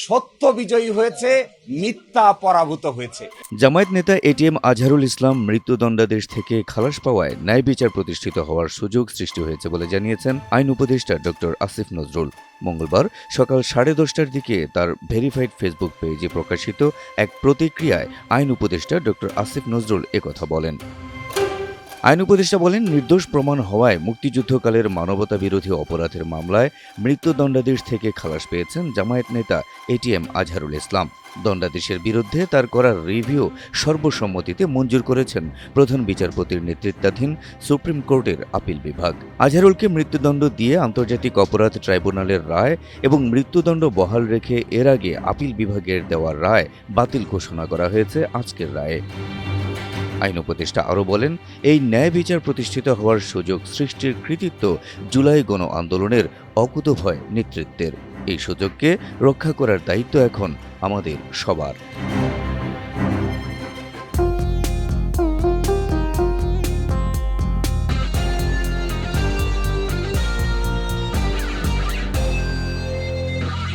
সত্য বিজয়ী হয়েছে, মিথ্যা পরাভূত হয়েছে। জামায়াত নেতা এটিএম আজহারুল ইসলাম মৃত্যুদণ্ডাদেশ থেকে খালাস পাওয়ায় ন্যায় বিচার প্রতিষ্ঠিত হওয়ার সুযোগ সৃষ্টি হয়েছে বলে জানিয়েছেন আইন উপদেষ্টা ডক্টর আসিফ নজরুল। মঙ্গলবার সকাল 10:30টার দিকে তার ভেরিফাইড ফেসবুক পেজে প্রকাশিত এক প্রতিক্রিয়ায় আইন উপদেষ্টা ডক্টর আসিফ নজরুল একথা বলেন। আইন উপদেষ্টা বলেন, নির্দোষ প্রমাণ হওয়ায় মুক্তিযুদ্ধকালের মানবতা বিরোধী অপরাধের মামলায় মৃত্যুদণ্ডাদেশ থেকে খালাস পেয়েছেন জামায়াত নেতা এটিএম আজহারুল ইসলাম। দণ্ডাদেশের বিরুদ্ধে তার করা রিভিউ সর্বসম্মতিতে মঞ্জুর করেছেন প্রধান বিচারপতির নেতৃত্বাধীন সুপ্রিম কোর্টের আপিল বিভাগ। আজহারুলকে মৃত্যুদণ্ড দিয়ে আন্তর্জাতিক অপরাধ ট্রাইব্যুনালের রায় এবং মৃত্যুদণ্ড বহাল রেখে এর আগে আপিল বিভাগের দেওয়া রায় বাতিল ঘোষণা করা হয়েছে আজকের রায়ে। আইন উপদেষ্টা আরও বলেন, এই ন্যায় বিচার প্রতিষ্ঠিত হওয়ার সুযোগ সৃষ্টির কৃতিত্ব জুলাই গণ আন্দোলনের অকুতোভয় নেতৃত্বের। এই সুযোগকে রক্ষা করার দায়িত্ব এখন আমাদের সবার।